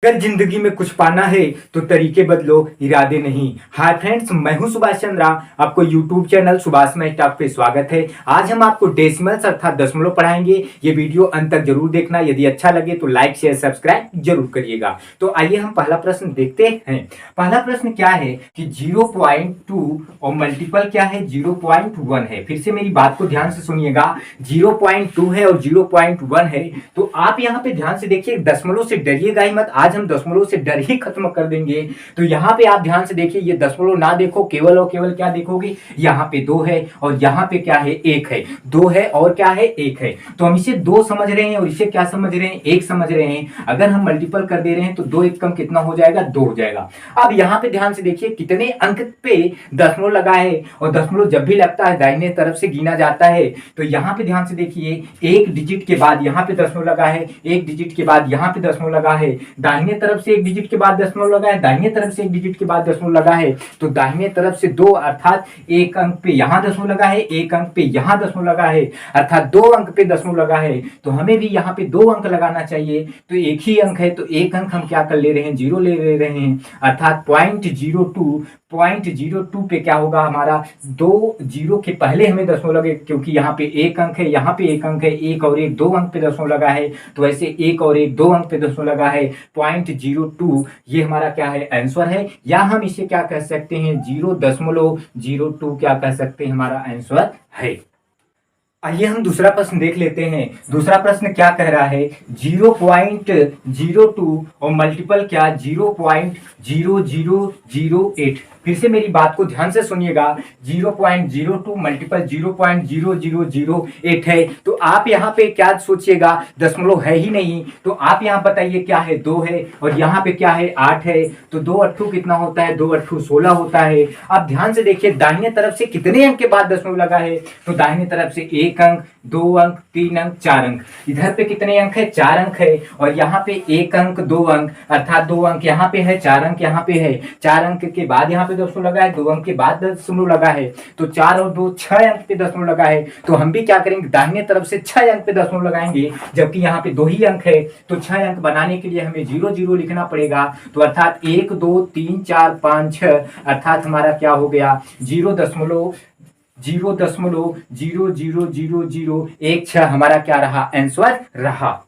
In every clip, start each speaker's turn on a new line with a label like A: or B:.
A: अगर जिंदगी में कुछ पाना है तो तरीके बदलो, इरादे नहीं। हाय फ्रेंड्स, मैं हूं सुभाष चंद्रा। आपको यूट्यूब चैनल सुभाष मेहता पे स्वागत है। आज हम आपको डेसिमल्स अर्थात दशमलव पढ़ाएंगे। ये वीडियो अंत तक जरूर देखना। यदि अच्छा लगे तो लाइक शेयर सब्सक्राइब जरूर करिएगा। तो आइए हम पहला प्रश्न देखते हैं। पहला प्रश्न क्या है कि 0.2 और मल्टीपल क्या है, 0.1 है। फिर से मेरी बात को ध्यान से सुनिएगा। 0.2 है और 0.1 है। तो आप यहाँ पे ध्यान से देखिए, दशमलव से डरिएगा ही मत। आज हम दशमलव से डर ही खत्म कर देंगे। तो यहाँ पे आप ध्यान से देखिए, ये दशमलव ना देखो, केवल और केवल क्या देखोगे, यहाँ पे 2 है और यहाँ पे क्या है, 1 है। 2 है और क्या है, 1 है। तो हम इसे 2 समझ रहे हैं और इसे क्या समझ रहे हैं, 1 समझ रहे हैं। अगर हम मल्टीपल कर दे रहे हैं तो 2 1 कम कितना हो जाएगा, 2 हो जाएगा। अब यहाँ पे ध्यान से देखिए कितने अंक पे दशमलव लगा है, और दशमलव जब भी लगता है दाहिने तरफ से गिना जाता है। तो यहाँ पे ध्यान से देखिए, एक डिजिट के बाद यहाँ पे दशमलव लगा है, एक डिजिट के बाद यहाँ पे दशमलव लगा है, दाहिने तरफ से एक डिजिट के बाद दशमलव लगा है, दाहिने तरफ से एक डिजिट के बाद दशमलव लगा है। तो दाहिने तरफ से 2 अर्थात एक अंक पे यहाँ दशमलव लगा है, एक अंक पे यहाँ दशमलव लगा है, अर्थात 2 अंक पे दशमलव लगा है। तो हमें भी यहाँ पे 2 अंक लगाना चाहिए। तो एक ही अंक है, तो एक अंक हम क्या कर ले रहे हैं, 0 ले रहे हैं, अर्थात 0.02 पे क्या होगा हमारा, 2 0 के पहले हमें दशमलव लगे, क्योंकि यहाँ पे एक अंक है, यहाँ पे एक अंक है, एक और एक 2 अंक पे दशमलव लगा है। तो ऐसे एक और एक 2 अंक पे दशमलव लगा है, 0.02 ये हमारा क्या है, आंसर है। या हम इसे क्या कह सकते हैं, 0.02 क्या कह सकते हैं, हमारा आंसर है। आइए हम दूसरा प्रश्न देख लेते हैं। दूसरा प्रश्न क्या कह रहा है, 0.02 और मल्टीपल क्या, 0.0008। फिर से मेरी बात को ध्यान से सुनिएगा, 0.02 मल्टीपल 0.0008 है। तो आप यहाँ पे क्या सोचिएगा, दशमलव है ही नहीं। तो आप यहाँ बताइए क्या है, 2 है और यहाँ पे क्या है, 8 है। तो 2 8 कितना होता है, 2 8 16 होता है। अब ध्यान से देखिए, दाहिने तरफ से कितने अंक के बाद दशमलव लगा है, तो दाहिने तरफ से 1 अंक, 2 अंक, 3 अंक, 4 अंक। इधर पे कितने अंक है, 4 अंक है। और यहाँ पे 1 अंक, 2 अंक, अर्थात 2 अंक यहाँ पे है, 4 अंक यहाँ पे है। 4 अंक के बाद यहाँ पे दशमलव लगा है, 2 अंक के बाद दशमलव लगा है। तो 4 और 2 6 अंक पे दशमलव लगा है। तो हम भी क्या करेंगे, दाहिने तरफ से 6 अंक पे दशमलव लगाएंगे, जबकि यहाँ पे 2 ही अंक है। तो 6 अंक बनाने के लिए हमें 0 0 लिखना पड़ेगा। तो अर्थात 1 2 3 4 5 6, अर्थात हमारा क्या हो गया, 0.000016 हमारा क्या रहा, आंसर रहा।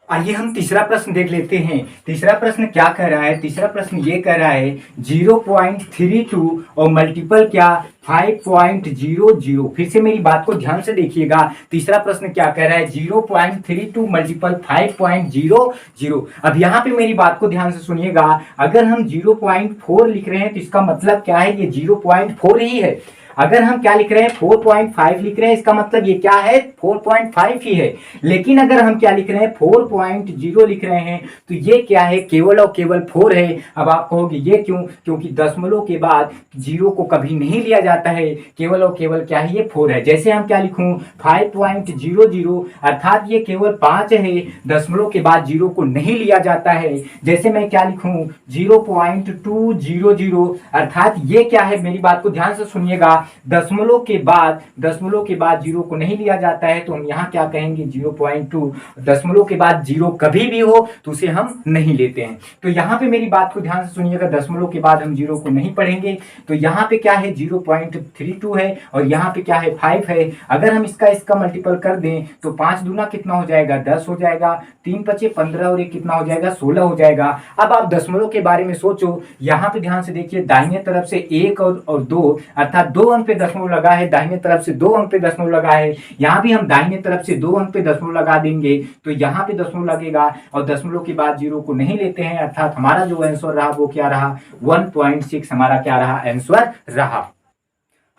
A: आइए हम तीसरा प्रश्न देख लेते हैं। तीसरा प्रश्न क्या कह रहा है, तीसरा प्रश्न ये कह रहा है 0.32 और मल्टीपल क्या, 5.00। फिर से मेरी बात को ध्यान से देखिएगा, तीसरा प्रश्न क्या कह रहा है, 0.32 मल्टीपल 5.00। अब यहाँ पे मेरी बात को ध्यान से सुनिएगा, अगर हम 0.4 लिख रहे हैं तो इसका मतलब क्या है, ये 0.4 ही है। अगर हम क्या लिख रहे हैं, 4.5 लिख रहे हैं, इसका मतलब ये क्या है, 4.5 ही है। लेकिन अगर हम क्या लिख रहे हैं, 4.0 लिख रहे हैं, तो ये क्या है, केवल और केवल 4 है। अब आप कहोगे ये क्यों, क्योंकि दशमलव के बाद 0 को कभी नहीं लिया जाता है, केवल और केवल क्या है, ये 4 है। जैसे हम क्या लिखूं, 5.00, अर्थात ये केवल 5 है, दशमलव के बाद 0 को नहीं लिया जाता है। जैसे मैं क्या लिखूं, 0.200, अर्थात ये क्या है, मेरी बात को ध्यान से सुनिएगा, दशमलव के बाद 0 को नहीं लिया जाता है। तो हम यहाँ क्या कहेंगे, 0.2। दशमलव के बाद 0 कभी भी हो तो उसे हम नहीं लेते हैं। तो यहाँ पे मेरी बात को ध्यान से सुनिएगा, दशमलव के बाद हम 0 को नहीं पढ़ेंगे। तो यहाँ पे क्या है, 0.32 है और यहाँ पे क्या है, 5 है। अगर हम इसका मल्टीपल कर दें तो 5 दूना कितना हो जाएगा, 10 हो जाएगा, 3 पचे 15 और 1 कितना हो जाएगा, 16 हो जाएगा। अब आप दशमलव के बारे में सोचो, यहाँ पे ध्यान से देखिए, दाहिने तरफ से 1 और 2, अर्थात 2 अंक पे दशमलव लगा है, दाहिने तरफ से 2 अंक पे दशमलव लगा है। यहाँ भी हम दाहिने तरफ से 2 अंक पे दशमलव लगा देंगे, तो यहाँ पे दशमलव लगेगा और दशमलव के बाद 0 को नहीं लेते हैं, अर्थात हमारा जो आंसर रहा वो क्या रहा, 1.6 हमारा क्या रहा, आंसर रहा।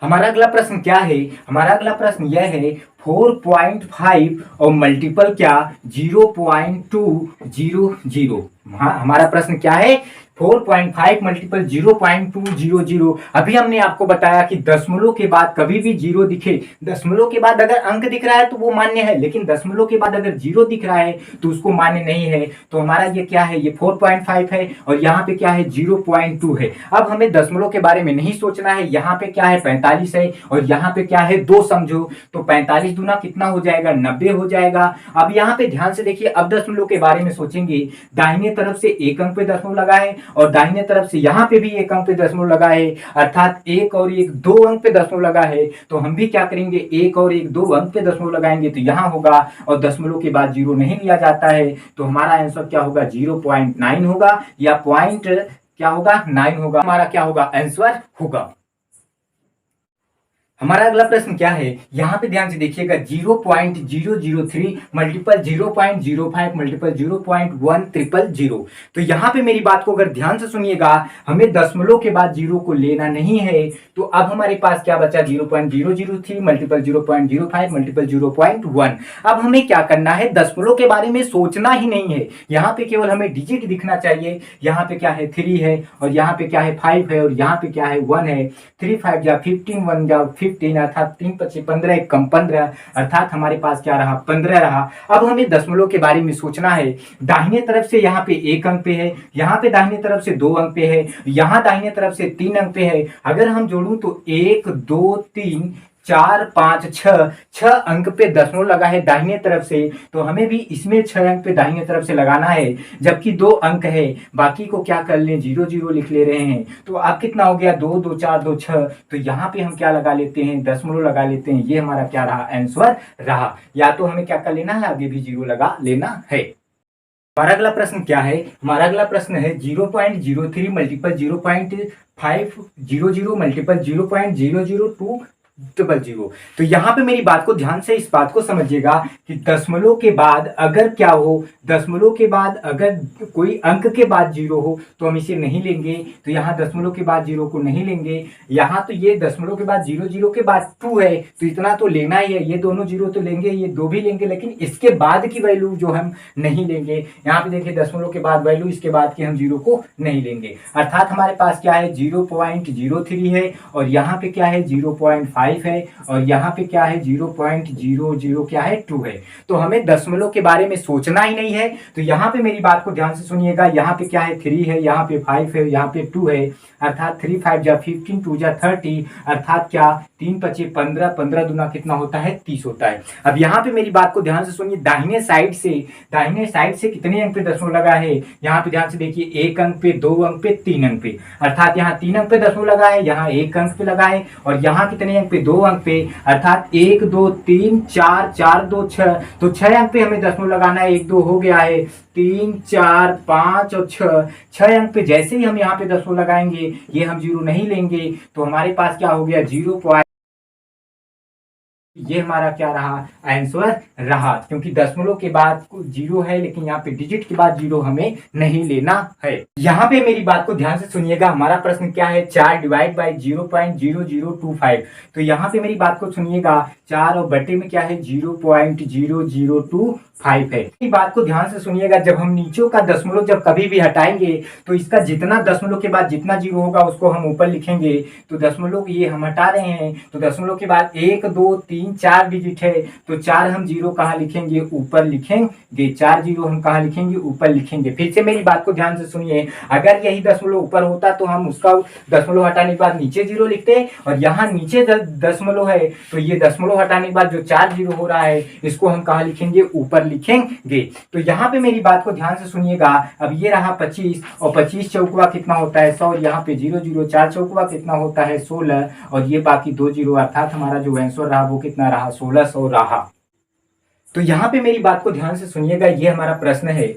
A: हमारा अगला प्रश्न क्या है, हमारा अगला प्रश्न यह है 4.5 और मल्टीपल क्या, 0.200। हमारा प्रश्न क्या है, 4.5 मल्टीपल 0.200। अभी हमने आपको बताया कि दशमलव के बाद कभी भी जीरो दिखे, दशमलव के बाद अगर अंक दिख रहा है तो वो मान्य है, लेकिन दशमलव के बाद अगर जीरो दिख रहा है तो उसको मान्य नहीं है। तो हमारा ये क्या है, ये 4.5 है और यहाँ पे क्या है 0.2 है। अब हमें दशमलव के बारे में नहीं सोचना है। यहाँ पे क्या है 45 है और यहाँ पे क्या है 2 समझो, तो 45 दूना कितना हो जाएगा 90 हो जाएगा। अब यहाँ पे ध्यान से देखिए, अब दशमलव के बारे में सोचेंगे, दाहिने तरफ से एक अंक पे दशमलव लगा है और दाहिने तरफ से यहाँ पे भी एक अंक पे दशमलव लगा है, अर्थात एक और एक 2 अंक पे दशमलव लगा है। तो हम भी क्या करेंगे, एक और एक 2 अंक पे दशमलव लगाएंगे तो यहाँ होगा, और दशमलव के बाद जीरो नहीं लिया जाता है। तो हमारा आंसर क्या होगा 0.9 होगा, या पॉइंट क्या होगा 9 होगा, हमारा क्या होगा आंसर होगा। हमारा अगला प्रश्न क्या है, यहाँ पे ध्यान से देखिएगा, 0.003 मल्टीपल 0.05 मल्टीपल 0.100। तो यहाँ पे मेरी बात को अगर ध्यान से सुनिएगा, हमें दशमलव के बाद जीरो को लेना नहीं है। तो अब हमारे पास क्या बचा 0.003 मल्टीपल 0.05 मल्टीपल 0.1। अब हमें क्या करना है, दशमलव के बारे में सोचना ही नहीं है, यहाँ पे केवल हमें डिजिट दिखना चाहिए। यहाँ पे क्या है 3 है और यहाँ पे क्या है 5 है और यहाँ पे क्या है 1 है। 3 5 जा 15, 1 जा 15, अर्थात 3 25 15, एक कम 15, अर्थात हमारे पास क्या रहा 15 रहा। अब हमें दशमलव के बारे में सोचना है। दाहिने तरफ से यहाँ पे एक अंक पे है, यहाँ पे दाहिने तरफ से 2 अंक पे है, यहाँ दाहिने तरफ से 3 अंक पे है। अगर हम जोड़ूं तो 1 2 3 4 5 6 अंक पे दशमलव लगा है दाहिने तरफ से, तो हमें भी इसमें 6 अंक पे दाहिने तरफ से लगाना है, जबकि 2 अंक है, बाकी को क्या कर लें 0 0 लिख ले रहे हैं। तो अब कितना हो गया 2 2 4 2 6। तो यहाँ पे हम क्या लगा लेते हैं, दशमलव लगा लेते हैं। ये हमारा क्या रहा आंसर रहा, या तो हमें क्या कर लेना है, आगे भी 0 लगा लेना है। हमारा अगला प्रश्न क्या है, हमारा अगला प्रश्न है 0.03 मल्टीपल 0.500 मल्टीपल 0.002 00। तो यहाँ पे मेरी बात को ध्यान से इस बात को समझिएगा कि दशमलव के बाद अगर क्या हो, दशमलव के बाद अगर कोई अंक के बाद जीरो हो तो हम इसे नहीं लेंगे। तो यहाँ दशमलव के बाद जीरो को नहीं लेंगे। यहाँ तो ये दशमलव के बाद जीरो, जीरो के बाद 2 है तो इतना तो लेना ही है, ये दोनों जीरो तो लेंगे, ये 2 भी लेंगे, लेकिन इसके बाद की वैल्यू जो हम नहीं लेंगे। यहाँ पे देखिए दशमलव के बाद वैल्यू, इसके बाद की हम जीरो को नहीं लेंगे। अर्थात हमारे पास क्या है 0.03 है और यहाँ पे क्या है 0.5 है और यहाँ पे क्या है 0.00 क्या है 2 है। तो हमें दशमलव के बारे में सोचना ही नहीं है। तो यहाँ पे मेरी बात को ध्यान से सुनिएगा, यहाँ पे क्या है 3 है, यहाँ पे 5 है, यहाँ पे 2 है, अर्थात 3 5 जा 15, 2 जा 30, अर्थात क्या 3 25 15, 15 दूना कितना होता है 30 होता है। अब यहाँ पे मेरी बात को ध्यान से सुनिए, दाहिने साइड से कितने अंक पे दशमलव लगा है, यहाँ पे ध्यान से देखिए 1 अंक पे, 2 अंक पे, 3 अंक पे, अर्थात यहाँ 3 अंक पे दशमलव लगा है, यहाँ 1 अंक पे लगा है और यहाँ कितने अंक पे 2 अंक पे, अर्थात 1 2 3 4 4 2 6। तो 6 अंक पे हमें दशमलव लगाना है, 1 2 हो गया है, 3 4 5 और 6 अंक पे जैसे ही हम यहाँ पे दशमलव लगाएंगे, ये हम जीरो नहीं लेंगे, तो हमारे पास क्या हो गया 0. ये हमारा क्या रहा आंसर रहा, क्योंकि दशमलव के बाद जीरो है लेकिन यहाँ पे डिजिट के बाद जीरो हमें नहीं लेना है। यहाँ पे मेरी बात को ध्यान से सुनिएगा, हमारा प्रश्न क्या है 4 डिवाइड बाई 0.0025। तो यहाँ पे मेरी बात को सुनिएगा, 4 और बटे में क्या है 0.0025 है। बात को ध्यान से सुनिएगा, जब हम नीचे का दशमलव जब कभी भी हटाएंगे तो इसका जितना दशमलव के बाद जितना जीरो होगा उसको हम ऊपर लिखेंगे। तो दशमलव ये हम हटा रहे हैं, तो दशमलव के बाद 1 2 3 4 डिजिट है, तो 4 हम जीरो कहाँ लिखेंगे, ऊपर लिखेंगे। 4 जीरो हम कहाँ लिखेंगे, ऊपर लिखेंगे। फिर से मेरी बात को ध्यान से सुनिए, अगर यही दशमलव ऊपर होता तो हम उसका दशमलव हटाने के बाद नीचे जीरो लिखते, और यहाँ नीचे दशमलव है तो ये दशमलव हटाने के बाद जो 4 जीरो हो रहा है इसको हम कहाँ लिखेंगे, ऊपर लिखेंगे। तो यहाँ पे मेरी बात को ध्यान से सुनिएगा, अब ये रहा 25 और 25 चौकुआ कितना होता है 100, यहाँ पे 0 0 4 चौकुआ कितना होता है 16 और ये बाकी 2 जीरो, अर्थात हमारा जो आंसर रहा वो कितना रहा 1600 रहा। तो यहाँ पे मेरी बात को ध्यान से सुनिएगा, ये हमारा प्रश्न है।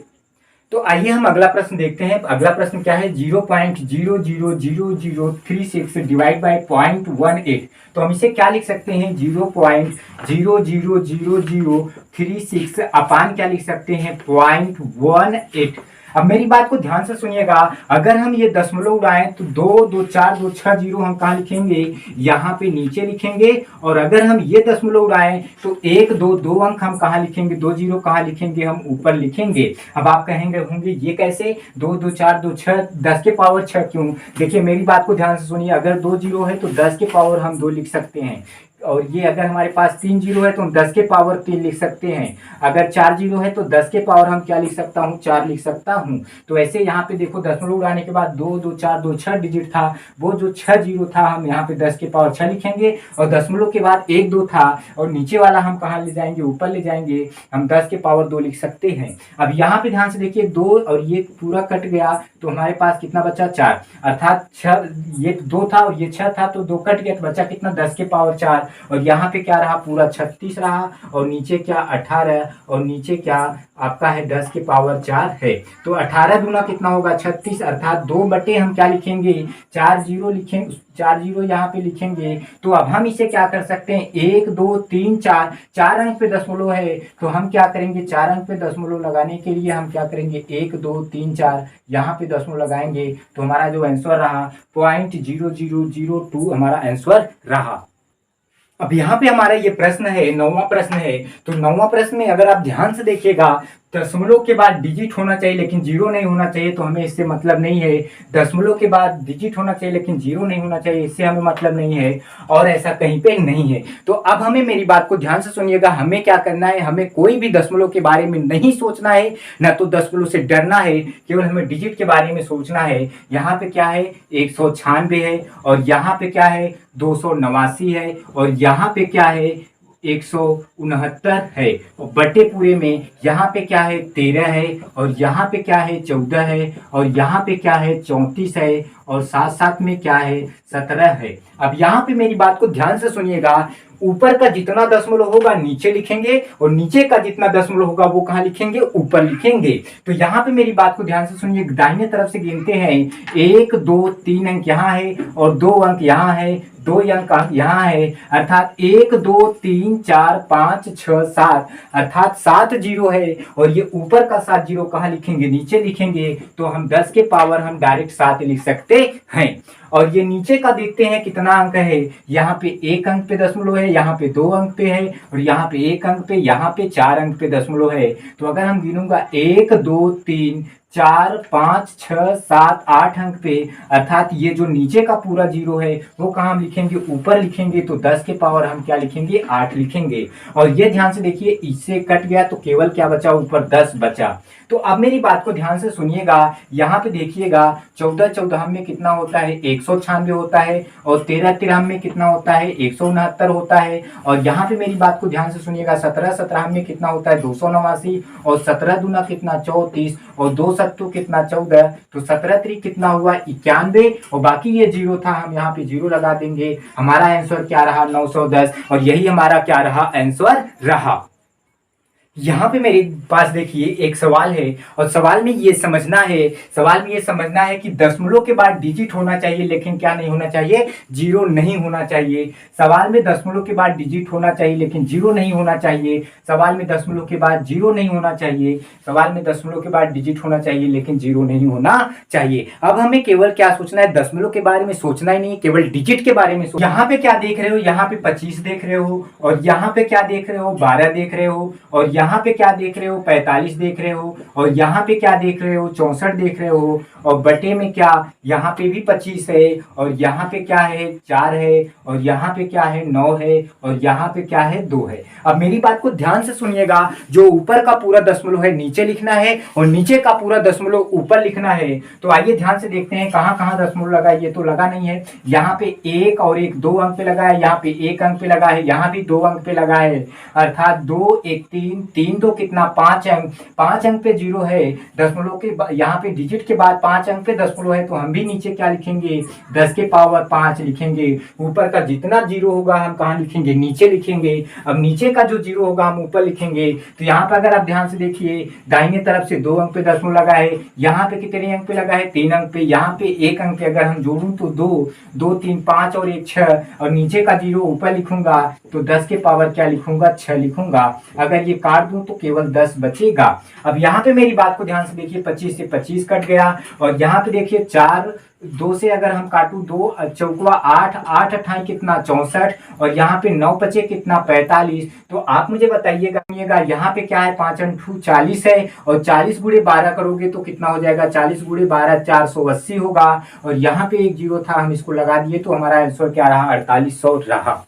A: तो आइए हम अगला प्रश्न देखते हैं। अगला प्रश्न क्या है 0.000036 डिवाइड बाई 0.18। तो हम इसे क्या लिख सकते हैं 0.00036 अपान क्या लिख सकते हैं 0.18, अब मेरी बात को ध्यान से सुनिएगा, अगर हम ये दशमलव उड़ाएं तो 2 2 4 2 6 जीरो हम कहाँ लिखेंगे, यहाँ पे नीचे लिखेंगे। और अगर हम ये दशमलव उड़ाएं तो 1 2 2 अंक हम कहाँ लिखेंगे, 2 जीरो कहाँ लिखेंगे, हम ऊपर लिखेंगे। अब आप कहेंगे होंगे ये कैसे, 2 2 4 2 6, 10 के पावर 6 क्यों? देखिए मेरी बात को ध्यान से सुनिए, अगर 2 जीरो है तो 10 के पावर हम 2 लिख सकते हैं। और ये अगर हमारे पास 3 जीरो है तो हम 10 के पावर 3 लिख सकते हैं। अगर 4 जीरो है तो 10 के पावर हम क्या लिख सकता हूँ, 4 लिख सकता हूँ। तो ऐसे यहाँ पे देखो दशमलव उड़ाने के बाद 2 2 4 2 6 डिजिट था, वो जो 6 जीरो था हम यहाँ पे 10 के पावर 6 लिखेंगे। और दशमलव के बाद 1 2 था और नीचे वाला हम कहाँ ले जाएंगे, ऊपर ले जाएंगे, हम 10 के पावर 2 लिख सकते हैं। अब यहाँ पे ध्यान से देखिए 2 और ये पूरा कट गया तो हमारे पास कितना बचा, 4, अर्थात 6, ये 2 था और ये 6 था तो 2 कट गया तो बचा कितना, 10 के पावर 4। और यहाँ पे क्या रहा, पूरा 36 रहा और नीचे क्या 18 और नीचे क्या आपका है 10 के पावर 4 है। तो 18 दूना कितना होगा, 36, अर्थात 2 बटे हम क्या लिखेंगे, 4 जीरो लिखेंगे, 4 जीरो यहाँ पे लिखेंगे। तो अब हम इसे क्या कर सकते हैं, 1 2 3 4, 4 अंक पे दशमलव है तो हम क्या करेंगे, 4 अंक पे दशमलव लगाने के लिए हम क्या करेंगे, 1 2 3 4 यहाँ पे दशमलव लगाएंगे तो हमारा जो आंसर रहा 0.0002 हमारा आंसर रहा। अब यहाँ पे हमारा ये प्रश्न है, 9वां प्रश्न है। तो 9वां प्रश्न में अगर आप ध्यान से देखिएगा, दशमलव के बाद डिजिट होना चाहिए लेकिन जीरो नहीं होना चाहिए, तो हमें इससे मतलब नहीं है। दशमलव के बाद डिजिट होना चाहिए लेकिन जीरो नहीं होना चाहिए, इससे हमें मतलब नहीं है और ऐसा कहीं पे नहीं है। तो अब हमें मेरी बात को ध्यान से सुनिएगा, हमें क्या करना है, हमें कोई भी दशमलव के बारे में नहीं सोचना है, ना तो दशमलव से डरना है, केवल हमें डिजिट के बारे में सोचना है। यहाँ पे क्या है, 196 है और यहाँ पे क्या है, 289 है और यहाँ पे क्या है, 169 है। और बटे पूरे में यहाँ पे क्या है, 13 है और यहाँ पे क्या है, 14 है और यहाँ पे क्या है, 34 है और साथ साथ में क्या है, 17 है। अब यहाँ पे मेरी बात को ध्यान से सुनिएगा, ऊपर का जितना दशमलव होगा नीचे लिखेंगे और नीचे का जितना दशमलव होगा वो कहाँ लिखेंगे, ऊपर लिखेंगे। तो यहाँ पे मेरी बात को ध्यान से सुनिए, दाहिने तरफ से गिनते हैं, 1 2 3 अंक यहाँ है और 2 अंक यहाँ है, 2 अंक यहाँ है, अर्थात 1 2 3 4 5 6 7, अर्थात 7 जीरो है। और ये ऊपर का 7 जीरो कहाँ लिखेंगे, नीचे लिखेंगे। तो हम 10 के पावर हम डायरेक्ट 7 लिख सकते हैं। और ये नीचे का देखते हैं कितना अंक है, यहाँ पे 1 अंक पे दशमलव है, यहाँ पे 2 अंक पे है और यहाँ पे 1 अंक पे, यहाँ पे 4 अंक पे दशमलव है। तो अगर हम गिनूंगा 1 2 3 4 5 6 7 8 अंक पे, अर्थात ये जो नीचे का पूरा जीरो है वो कहाँ हम लिखेंगे, ऊपर लिखेंगे। तो 10 के पावर हम क्या लिखेंगे, 8 लिखेंगे। और ये ध्यान से देखिए, इससे कट गया तो केवल क्या बचा, ऊपर 10 बचा। तो अब मेरी बात को ध्यान से सुनिएगा, यहाँ पे देखिएगा 14 14 में कितना होता है, 196 होता है और 13 13 में कितना होता है, 169 होता है। और यहाँ पे मेरी बात को ध्यान से सुनिएगा, 17 17 में कितना होता है, 289 और 17 दूना कितना, 34 और 2 सत्तू कितना, 14। तो 17 3 कितना हुआ, 91 और बाकी ये जीरो था, हम यहाँ पे जीरो लगा देंगे। हमारा आंसर क्या रहा, 910 और यही हमारा क्या रहा, आंसर रहा। यहाँ पे मेरे पास देखिए एक सवाल है और सवाल में ये समझना है कि दशमलव के बाद डिजिट होना चाहिए लेकिन क्या नहीं होना चाहिए, जीरो नहीं होना चाहिए। सवाल में दशमलव के बाद डिजिट होना चाहिए लेकिन जीरो नहीं होना चाहिए। सवाल में दशमलव के बाद जीरो नहीं होना चाहिए। सवाल में दशमलव के बाद डिजिट होना चाहिए लेकिन जीरो नहीं होना चाहिए। अब हमें केवल क्या सोचना है, दशमलव के बारे में सोचना ही नहीं, केवल डिजिट के बारे में। यहाँ पे क्या देख रहे हो, यहाँ पे 25 देख रहे हो और यहाँ पे क्या देख रहे हो, 12 देख रहे हो और यहाँ पे क्या देख रहे हो, 45 देख रहे हो और यहाँ पे क्या देख रहे हो, 64 देख रहे हो और बटे में क्या, यहाँ पे भी 25 है और यहाँ पे क्या है, 4 है और यहाँ पे क्या है, 9 है और यहाँ पे क्या है, 2 है। अब मेरी बात को ध्यान से सुनिएगा, जो ऊपर का पूरा दशमलव है नीचे लिखना है और नीचे का पूरा दशमलव ऊपर लिखना है। तो आइए ध्यान से देखते हैं कहाँ कहाँ दशमलव लगा, ये तो लगा नहीं है। यहाँ पे 1 और 1 2 अंक पे लगा है, यहाँ पे 1 अंक पे लगा है, यहाँ भी 2 अंक पे लगा है, अर्थात 2 1 3 3 2 कितना, 5 अंक। 5 अंक पे जीरो है, दशमलव के यहाँ पे डिजिट के बाद 5 5 अंक पे दशमलव है तो हम भी नीचे क्या लिखेंगे 10 के पावर 5 लिखेंगे। ऊपर का जितना जीरो होगा हम कहाँ लिखेंगे नीचे लिखेंगे। अब नीचे का जो जीरो होगा हम ऊपर लिखेंगे। तो यहाँ पे अगर आप ध्यान से देखिए दाहिने तरफ से 2 अंक पे दशमलव लगा है, यहाँ पे कितने अंक पे लगा है 3 अंक पे, यहाँ पे 1 अंक पे अगर हम जोड़ूं तो 2 2 3 5 और 1 6 और नीचे का जीरो ऊपर लिखूंगा तो 10 के पावर क्या लिखूंगा 6 लिखूंगा। अगर ये काट दूं तो केवल 10 बचेगा। अब यहाँ पे मेरी बात को ध्यान से देखिए 25 से 25 कट गया और यहाँ पे देखिए 4 2 से अगर हम काटू 2 चौकवा 8 8 अट्ठाई कितना 64 और यहाँ पे 9 बचे कितना 45। तो आप मुझे बताइएगा यहाँ पे क्या है 5 अंठू 40 है और 40 गुणे 12 करोगे तो कितना हो जाएगा 40 गुणे 12 480 होगा और यहाँ पे एक जीरो था हम इसको लगा दिए तो हमारा आंसर क्या रहा 4800 रहा।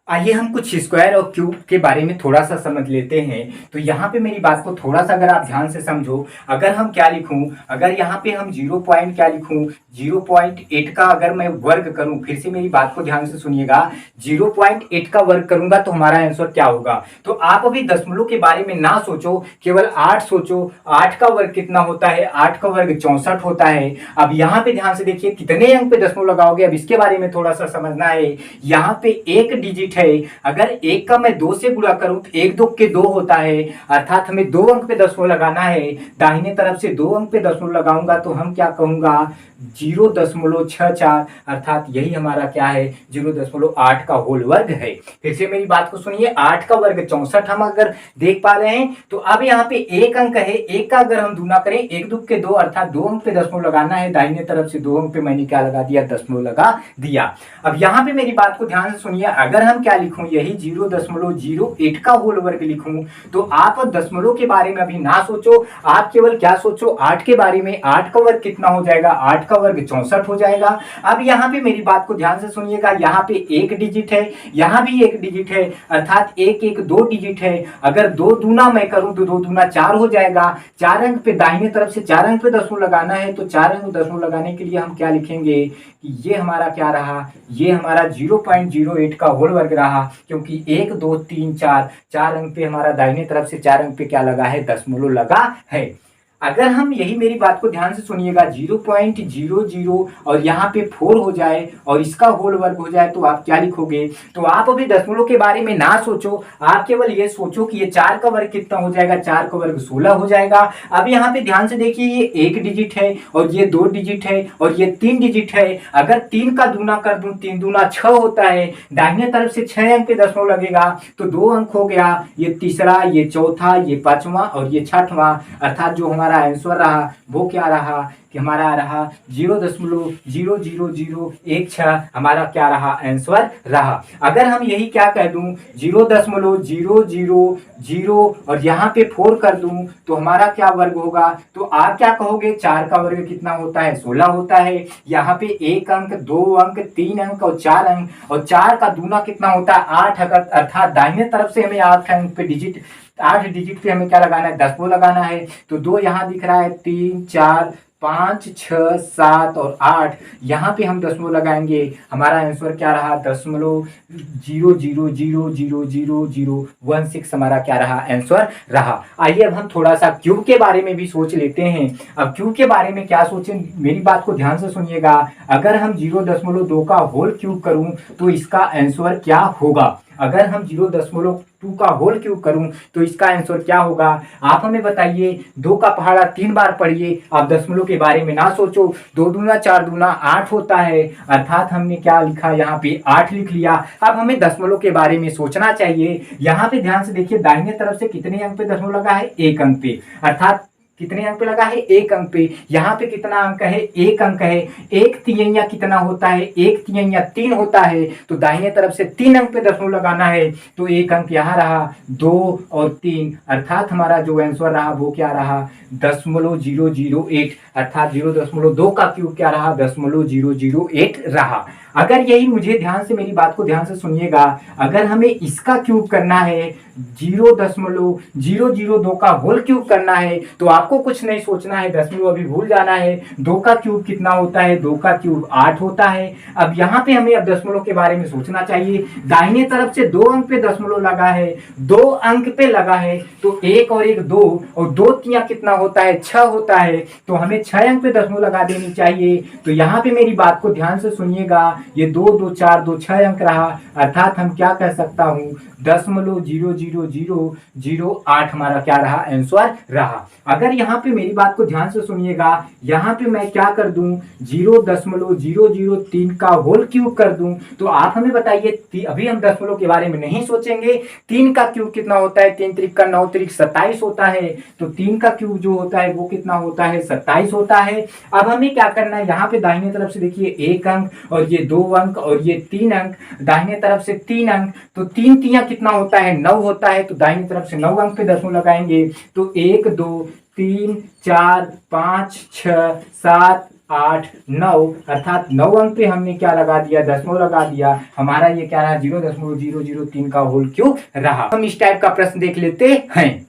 A: आइए हम कुछ स्क्वायर और क्यूब के बारे में थोड़ा सा समझ लेते हैं। तो यहाँ पे मेरी बात को थोड़ा सा अगर आप ध्यान से समझो, अगर हम क्या लिखूं, अगर यहाँ पे हम 0 पॉइंट क्या लिखूं 0.8 का अगर मैं वर्ग करूं, फिर से मेरी बात को ध्यान से सुनिएगा 0.8 का वर्ग करूंगा तो हमारा आंसर क्या होगा। तो आप अभी दशमलव के बारे में ना सोचो, केवल 8 सोचो। 8 का वर्ग कितना होता है 8 का वर्ग 64 होता है। अब यहाँ पे ध्यान से देखिए कितने अंक पे दशमलव लगाओगे, अब इसके बारे में थोड़ा सा समझना है। यहाँ पे एक डिजिट है, अगर एक का मैं 2 से गुणा करूं तो 1 2 के 2 होता है, अर्थात हमें 2 अंक पे दशमलव लगाना है। दाहिने तरफ से 2 अंक पे दशमलव लगाऊंगा तो हम क्या कहूंगा 0.64 अर्थात यही हमारा क्या है 0.8 का होल वर्ग है। फिर से मेरी बात को सुनिए 8 का वर्ग 64 हम अगर देख पा रहे हैं तो अब यहाँ पे एक अंक है, एक का अगर हम दूना करें 1 2 के 2 अर्थात 2 अंक पे दशमलव लगाना है। दाहिने तरफ से 2 अंक पे मैंने क्या लगा दिया दशमलव लगा दिया। अब यहाँ पे मेरी बात को ध्यान से सुनिए, अगर हम क्या लिखूं यही 0.08 का होल वर्ग लिखूं तो आप दशमलव के बारे में अभी ना सोचो, आप केवल क्या सोचो 8 के बारे में। 8 का वर्ग कितना हो जाएगा 8 का वर्ग 64 हो जाएगा। अब यहाँ पे मेरी बात को ध्यान से सुनिएगा, यहाँ पे एक डिजिट है, यहाँ भी एक डिजिट है, अर्थात एक एक 2 डिजिट है। अगर 2 दूना मैं करूं तो 2 दूना 4 हो जाएगा। 4 अंक पे दाहिने तरफ से 4 अंक पे दशमलव लगाना है तो 4 अंक दशमलव लगाने के लिए हम क्या लिखेंगे कि ये हमारा क्या रहा, ये हमारा 0.08 का होल वर्ग रहा, क्योंकि 1 2 3 4 4 अंक पे हमारा दाहिने तरफ से 4 अंक पे क्या लगा है दशमलव लगा है। अगर हम यही मेरी बात को ध्यान से सुनिएगा 0.00 और यहाँ पे 4 हो जाए और इसका होल वर्ग हो जाए तो आप क्या लिखोगे। तो आप अभी दशमलव के बारे में ना सोचो, आप केवल ये सोचो कि ये 4 का वर्ग कितना हो जाएगा 4 का वर्ग 16 हो जाएगा। अब यहाँ पे ध्यान से देखिए ये एक डिजिट है और ये 2 डिजिट है और ये 3 डिजिट है। अगर 3 का दूना कर दूं 3 दूना 6 होता है, दाहिने तरफ से 6 अंक पे दशमलव लगेगा तो 2 अंक हो गया, ये तीसरा, ये चौथा, ये पांचवा और ये छठवां, अर्थात जो हमारा आंसर रहा वो क्या रहा कि हमारा रहा 0.00016 हमारा क्या रहा आंसर रहा। अगर हम यही क्या कह दूं 0.000 और यहाँ पे 4 कर दूं तो हमारा क्या वर्ग होगा। तो आप क्या कहोगे 4 का वर्ग कितना होता है 16 होता है। यहाँ पे 1 अंक 2 अंक 3 अंक और 4 अंक, और 4 का दूना कितना होता है 8 अंक, अर्थात दाहिने तरफ से हमें 8 अंक पे डिजिट 8 डिजिट पे हमें क्या लगाना है दशमलव लगाना है। तो 2 यहाँ दिख रहा है 3 4 5 6 7 और 8, यहाँ पे हम दशमलव लगाएंगे। हमारा आंसर क्या रहा 0.00000016 हमारा क्या रहा आंसर रहा। आइए अब हम थोड़ा सा क्यूब के बारे में भी सोच लेते हैं। अब क्यूब के बारे में क्या सोचें, मेरी बात को ध्यान से सुनिएगा। अगर हम 0.2 का होल क्यूब करूं तो इसका आंसर क्या होगा। अगर हम 0.2 का होल क्यूब करूं तो इसका आंसर क्या होगा। आप हमें बताइए, 2 का पहाड़ा 3 बार पढ़िए, आप दशमलव के बारे में ना सोचो। 2 दूना 4 दूना 8 होता है, अर्थात हमने क्या लिखा यहाँ पे 8 लिख लिया। अब हमें दशमलव के बारे में सोचना चाहिए। यहाँ पे ध्यान से देखिए दाहिने तरफ से कितने अंक पे दशमलव लगा है 1 अंक पे, अर्थात कितने अंक पे लगा है 1 अंक पे। यहाँ पे कितना अंक है 1 अंक है। 1 तिहैया कितना होता है 1 तिहैया 3 होता है, तो दाहिने तरफ से 3 अंक पे दशमलव लगाना है। तो 1 अंक यहाँ रहा 2 और 3, अर्थात हमारा जो आंसर रहा वो क्या रहा 0.008, अर्थात 0.2 का क्यूब क्या रहा 0.008 रहा। अगर यही मुझे ध्यान से मेरी बात को ध्यान से सुनिएगा, अगर हमें इसका क्यूब करना है 0.002 का होल क्यूब करना है तो आपको कुछ नहीं सोचना है, दशमलव अभी भूल जाना है। 2 का क्यूब कितना होता है? 2 का क्यूब 8 होता है। अब यहाँ पे हमें अब दशमलव के बारे में सोचना चाहिए। दाहिने तरफ से 2 अंक पे दशमलव लगा है, 2 अंक पे लगा है तो 1 और 1 2 और 2 तिया कितना होता है? 6 होता है। तो हमें 6 अंक पे दशमलव लगा देनी चाहिए। तो यहाँ पे मेरी बात को ध्यान से सुनिएगा, ये 2 2 4 2 6 अंक रहा, अर्थात हम क्या कह सकता हूँ 0.00008 हमारा क्या रहा? आंसर रहा। अगर यहाँ पे मेरी बात को ध्यान से सुनिएगा, यहाँ पे मैं क्या कर दूं 0.003 का होल क्यूब कर दूं तो आप हमें बताइए, अभी हम दशमलव के बारे में नहीं सोचेंगे। 3 का क्यूब कितना होता है? 3 त्रिक का 9 त्रिक 27 होता है। तो 3 का क्यूब जो होता है वो कितना होता है? 27 होता है। अब हमें क्या करना है, यहाँ पे दाहिने तरफ से देखिए 1 अंक और ये 2 अंक और ये 3 अंक, दाहिने तरफ से 3 अंक, तो 3 तिया कितना होता है? 9 होता है। तो दाहिने तरफ से 9 अंक पे दशमलव लगाएंगे तो 1 2 3 4 5 6 7 8 9, अर्थात 9 अंक पे हमने क्या लगा दिया? दशमलव लगा दिया। हमारा ये क्या रहा? 0.003 का होल क्यूब रहा। हम इस टाइप का प्रश्न देख लेते हैं।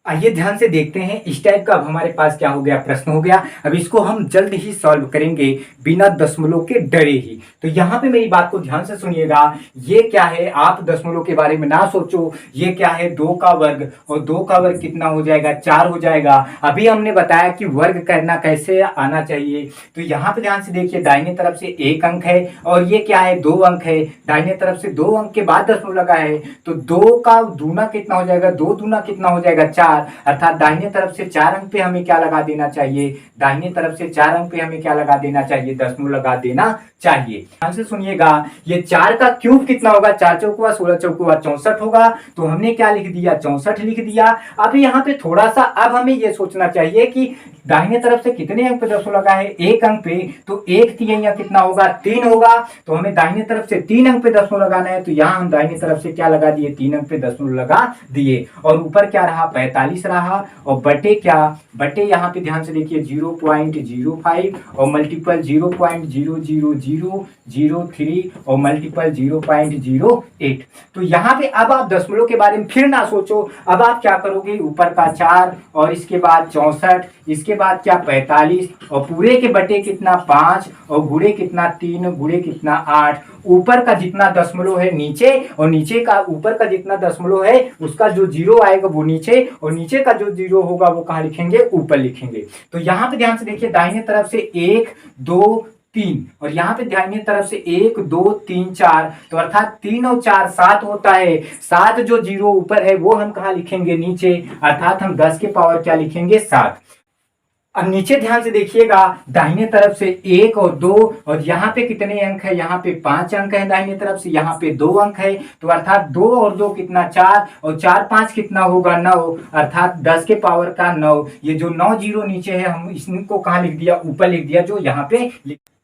A: आइए ध्यान से देखते हैं, इस टाइप का अब हमारे पास क्या हो गया? प्रश्न हो गया। अब इसको हम जल्द ही सॉल्व करेंगे बिना दशमलव के डरे ही। तो यहाँ पे मेरी बात को ध्यान से सुनिएगा, ये क्या है? आप दशमलव के बारे में ना सोचो। ये क्या है? 2 का वर्ग, और 2 का वर्ग कितना हो जाएगा? 4 हो जाएगा। अभी हमने बताया कि वर्ग करना कैसे आना चाहिए। तो यहाँ पे ध्यान से देखिए, दाहिने तरफ से 1 अंक है और ये क्या है? 2 अंक है। दाहिने तरफ से 2 अंक के बाद दशमलव लगा है तो 2 का दूना कितना हो जाएगा? 2 दूना कितना हो जाएगा? 4, अर्थात दाहिने तरफ से 4 अंक पे हमें क्या लगा देना चाहिए? दाहिने तरफ से 4 अंक पे हमें क्या लगा देना चाहिए? दशमलव लगा देना चाहिए। ध्यान से सुनिएगा, ये 4 का क्यूब कितना होगा? 4 चौकुआ 16 चौकुआ 64 होगा। तो हमने क्या लिख दिया? 64 लिख दिया। अब यहाँ पे थोड़ा सा अब हमें ये सोचना चाहिए कि दाहिने तरफ से कितने अंक पे दशमलव लगा है? 1 अंक पे, तो 1 तिहाई कितना होगा? 3 होगा। तो हमें दाहिने तरफ से 3 अंक पे दशमलव लगाना है, तो यहाँ हम दाहिने तरफ से क्या लगा दिए? 3 अंक पे दशमलव लगा दिए। और ऊपर क्या रहा? 45 रहा। और बटे क्या? बटे यहाँ पे ध्यान से देखिए 0.05 और मल्टीपल 0.00003 और मल्टीपल 0.08। तो यहाँ पे अब आप दशमलव के बारे में फिर ना सोचो। अब आप क्या करोगे? ऊपर का 4 और इसके बाद 64, इसके बाद क्या? 45 और पूरे के बटे कितना? 5 और गुणे कितना? 3 गुणे कितना? 8। ऊपर का जितना दशमलव है नीचे, और नीचे का ऊपर का जितना दशमलव है उसका जो 0 आएगा वो नीचे, और नीचे का जो 0 होगा वो कहाँ लिखेंगे? ऊपर लिखेंगे। तो यहाँ पे ध्यान से देखिए, दाहिने तरफ से 1 2 3 और यहाँ पे दाहिने तरफ से 1 2 3 4, तो अर्थात 3 और 4 7 होता है। 7 जो 0 ऊपर है वो हम कहाँ लिखेंगे? नीचे, अर्थात हम 10 के पावर क्या लिखेंगे? 7। अब नीचे ध्यान से देखिएगा, दाहिने तरफ से 1 और 2 और यहाँ पे कितने अंक है? यहाँ पे 5 अंक है दाहिने तरफ से, यहाँ पे 2 अंक है। तो अर्थात 2 और 2 कितना? 4 और 4 5 कितना होगा? 9, अर्थात 10 के पावर का 9। ये जो 9 0 नीचे है हम इसको कहाँ लिख दिया? ऊपर लिख दिया, जो यहाँ पे।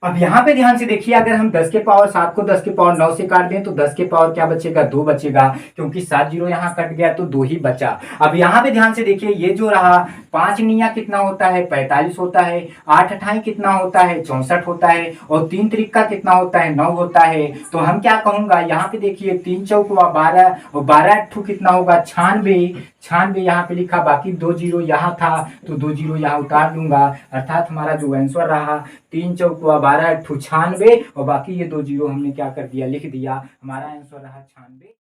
A: अब यहाँ पे ध्यान से देखिए, अगर हम 10 के पावर 7 को 10 के पावर 9 से काट दें तो 10 के पावर क्या बचेगा? 2 बचेगा, क्योंकि 7 0 यहाँ कट गया तो 2 ही बचा। अब यहाँ पे ध्यान से देखिए, ये जो रहा 5 निया कितना होता है? 45 होता है। 8 अठाई कितना होता है? 64 होता है। और 3 त्रिका कितना होता है? 9 होता है। तो हम क्या कहूंगा? यहाँ पे देखिए 3 चौकुआ 12 और 12 अट्ठू कितना होगा? 96। 96 यहाँ पे लिखा, बाकी 2 0 यहाँ था तो 2 0 यहाँ उतार दूंगा, अर्थात हमारा जो आंसर रहा 3 चौकुआ 12 अट्ठू 96 और बाकी ये 2 0 हमने क्या कर दिया? लिख दिया। हमारा आंसर रहा 96।